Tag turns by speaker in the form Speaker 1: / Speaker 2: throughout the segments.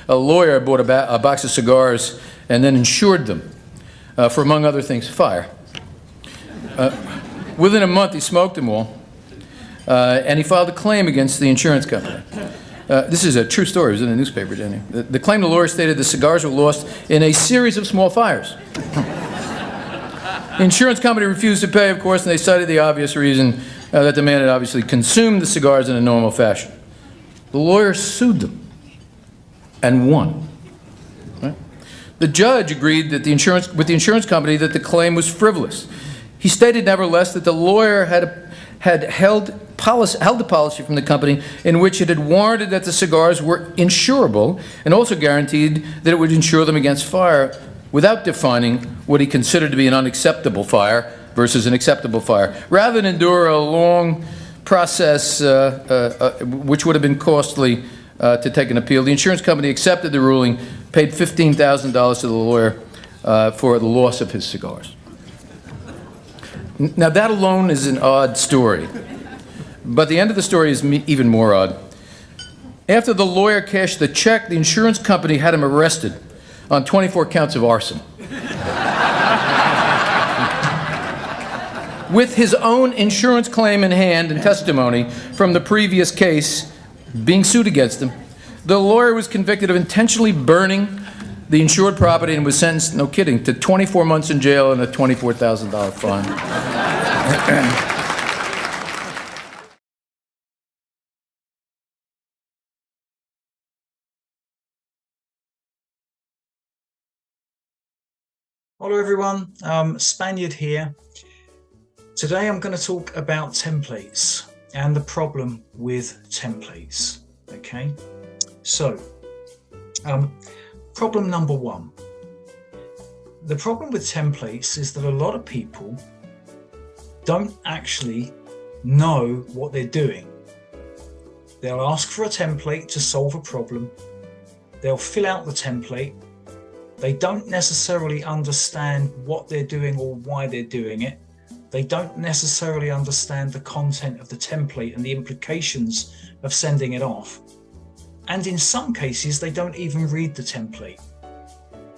Speaker 1: a lawyer bought a box of cigars and then insured them for, among other things, fire. Within a month, he smoked them all, and he filed a claim against the insurance company. This is a true story. It was in the newspaper, didn't it? The claim, the lawyer stated, the cigars were lost in a series of small fires. The insurance company refused to pay, of course, and they cited the obvious reason that the man had obviously consumed the cigars in a normal fashion. The lawyer sued them and won. Right? The judge agreed that with the insurance company that the claim was frivolous. He stated, nevertheless, that the lawyer had held the policy from the company in which it had warranted that the cigars were insurable and also guaranteed that it would insure them against fire without defining what he considered to be an unacceptable fire versus an acceptable fire. Rather than endure a long process which would have been costly to take an appeal, the insurance company accepted the ruling, paid $15,000 to the lawyer for the loss of his cigars. Now that alone is an odd story, but the end of the story is even more odd. After the lawyer cashed the check, the insurance company had him arrested on 24 counts of arson. With his own insurance claim in hand and testimony from the previous case being sued against him, the lawyer was convicted of intentionally burning the insured property and was sentenced, no kidding, to 24 months in jail and a $24,000 fine.
Speaker 2: Hello everyone, Spaniard here. Today I'm going to talk about templates and the problem with templates. Okay, so problem number one. The problem with templates is that a lot of people don't actually know what they're doing. They'll ask for a template to solve a problem. They'll fill out the template. They don't necessarily understand what they're doing or why they're doing it. They don't necessarily understand the content of the template and the implications of sending it off. And in some cases, they don't even read the template.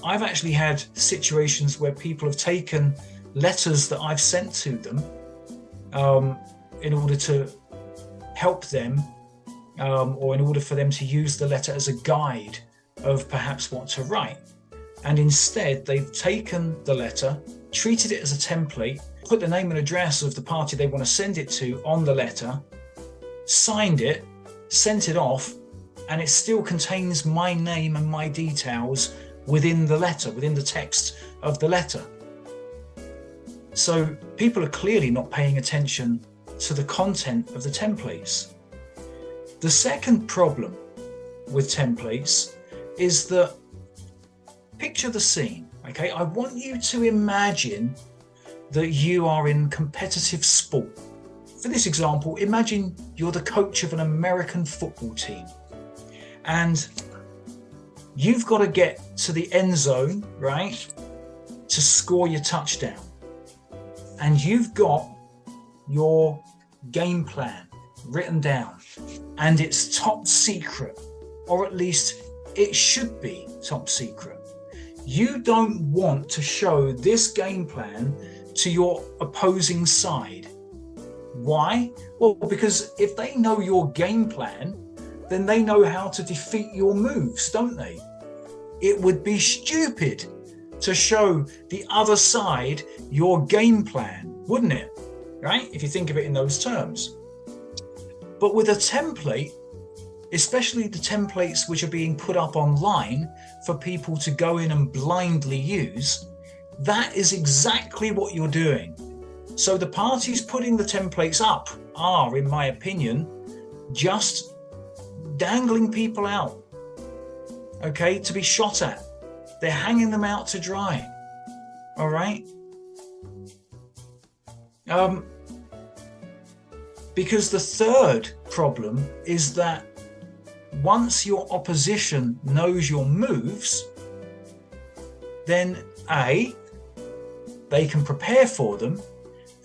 Speaker 2: I've actually had situations where people have taken letters that I've sent to them in order to help them or in order for them to use the letter as a guide of perhaps what to write. And instead, they've taken the letter, treated it as a template, put the name and address of the party they want to send it to on the letter, signed it, sent it off, and it still contains my name and my details within the letter, within the text of the letter. So people are clearly not paying attention to the content of the templates. The second problem with templates is that, picture the scene, okay? I want you to imagine that you are in competitive sport. For this example, imagine you're the coach of an American football team and you've got to get to the end zone, right, to score your touchdown. And you've got your game plan written down and it's top secret, or at least it should be top secret. You don't want to show this game plan to your opposing side. Why? Well, because if they know your game plan, then they know how to defeat your moves, don't they? It would be stupid to show the other side your game plan, wouldn't it? Right? If you think of it in those terms. But with a template, especially the templates which are being put up online for people to go in and blindly use, that is exactly what you're doing. So the parties putting the templates up are, in my opinion, just dangling people out, okay, to be shot at. They're hanging them out to dry, all right? Because the third problem is that once your opposition knows your moves, then A, they can prepare for them,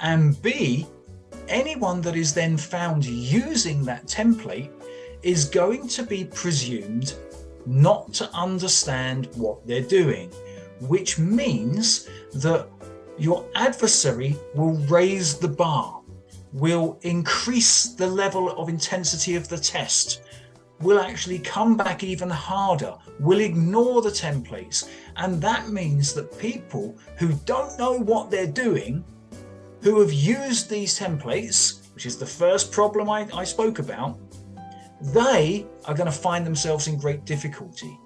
Speaker 2: and B, anyone that is then found using that template is going to be presumed not to understand what they're doing, which means that your adversary will raise the bar, will increase the level of intensity of the test, will actually come back even harder, will ignore the templates. And that means that people who don't know what they're doing, who have used these templates, which is the first problem I spoke about, they are going to find themselves in great difficulty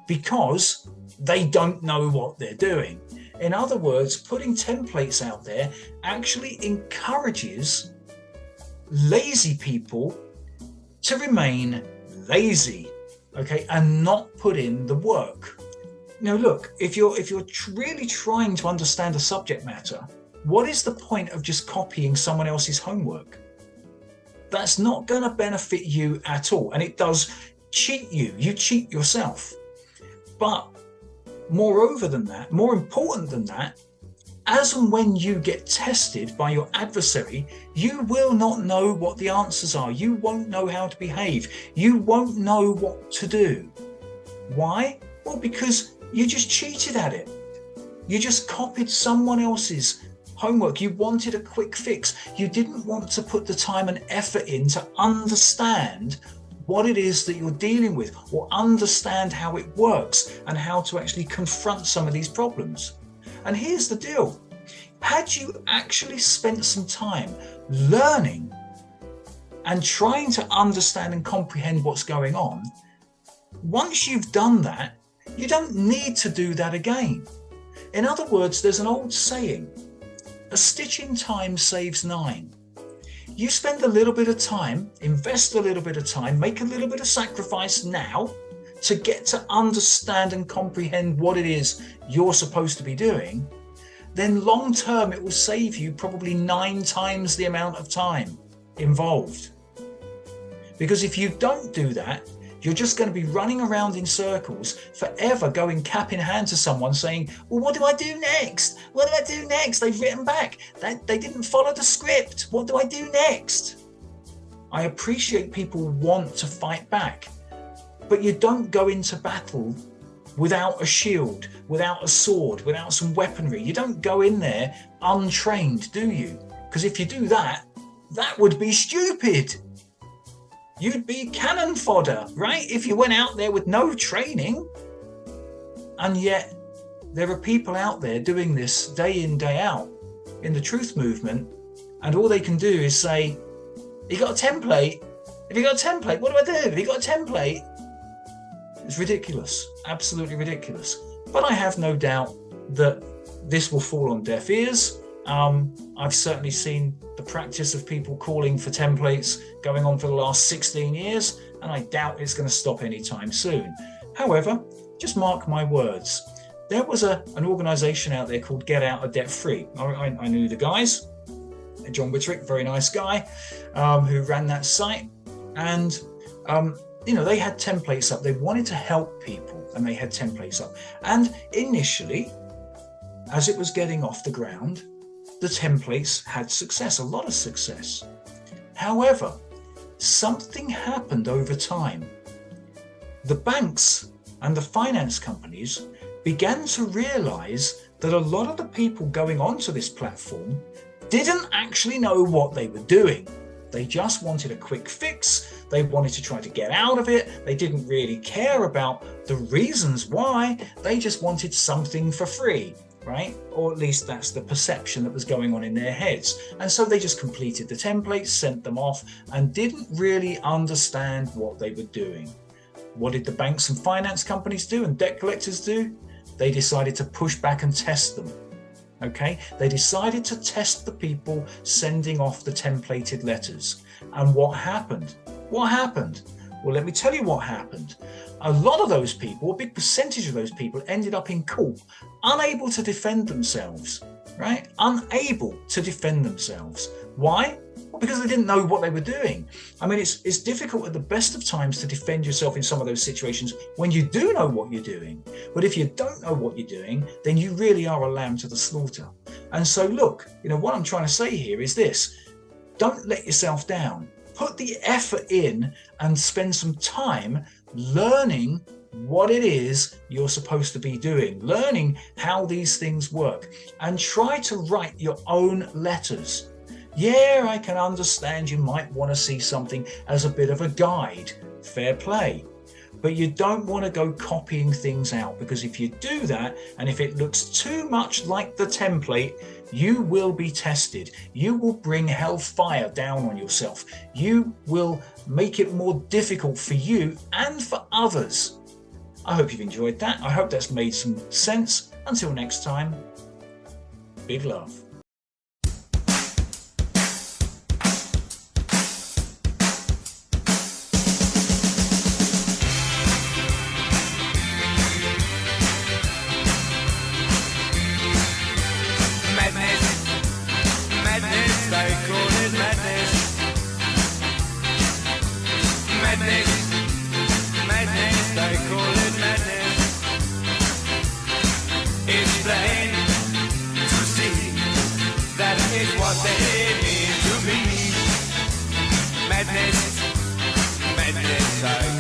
Speaker 2: because they don't know what they're doing. In other words, putting templates out there actually encourages lazy people to remain lazy, okay, and not put in the work. Now look, if you're really trying to understand a subject matter, what is the point of just copying someone else's homework? That's not going to benefit you at all, and it does cheat you. You cheat yourself. But moreover than that, more important than that, as and when you get tested by your adversary, you will not know what the answers are. You won't know how to behave. You won't know what to do. Why? Well, because you just cheated at it. You just copied someone else's homework. You wanted a quick fix. You didn't want to put the time and effort in to understand what it is that you're dealing with, or understand how it works and how to actually confront some of these problems. And here's the deal. Had you actually spent some time learning and trying to understand and comprehend what's going on, once you've done that, you don't need to do that again. In other words, there's an old saying, a stitch in time saves 9. You spend a little bit of time, invest a little bit of time, make a little bit of sacrifice now to get to understand and comprehend what it is you're supposed to be doing, then long term it will save you probably 9 times the amount of time involved. Because if you don't do that, you're just going to be running around in circles forever, going cap in hand to someone saying, well, what do I do next? What do I do next? They've written back. They didn't follow the script. What do I do next? I appreciate people want to fight back, but you don't go into battle without a shield, without a sword, without some weaponry. You don't go in there untrained, do you? Because if you do that, that would be stupid. You'd be cannon fodder, right? If you went out there with no training. And yet there are people out there doing this day in, day out in the truth movement. And all they can do is say, you got a template? If you got a template, what do I do? Have you got a template? It's ridiculous, absolutely ridiculous. But I have no doubt that this will fall on deaf ears. I've certainly seen the practice of people calling for templates going on for the last 16 years, and I doubt it's going to stop anytime soon. However, just mark my words. There was an organization out there called Get Out of Debt Free. I knew the guys. John Wittrick, very nice guy, who ran that site. And, they had templates up. They wanted to help people, and they had templates up. And initially, as it was getting off the ground, the templates had success, a lot of success. However, something happened over time. The banks and the finance companies began to realize that a lot of the people going onto this platform didn't actually know what they were doing. They just wanted a quick fix. They wanted to try to get out of it. They didn't really care about the reasons why. They just wanted something for free. Right? Or at least that's the perception that was going on in their heads. And so they just completed the templates, sent them off, and didn't really understand what they were doing. What did the banks and finance companies do and debt collectors do? They decided to push back and test them. Okay? They decided to test the people sending off the templated letters. And what happened? What happened? Well, let me tell you what happened. A lot of those people, a big percentage of those people, ended up in court, unable to defend themselves, right? Unable to defend themselves. Why? Well, because they didn't know what they were doing. I mean, it's difficult at the best of times to defend yourself in some of those situations when you do know what you're doing. But if you don't know what you're doing, then you really are a lamb to the slaughter. And so look, what I'm trying to say here is this: don't let yourself down. Put the effort in and spend some time learning what it is you're supposed to be doing, learning how these things work, and try to write your own letters. Yeah, I can understand you might want to see something as a bit of a guide, fair play. But you don't want to go copying things out, because if you do that, and if it looks too much like the template, you will be tested. You will bring hellfire down on yourself. You will make it more difficult for you and for others. I hope you've enjoyed that. I hope that's made some sense. Until next time, big love.
Speaker 3: They call it madness. Madness, madness, they call it madness. It's plain to see that is what they mean to me. Madness, madness, I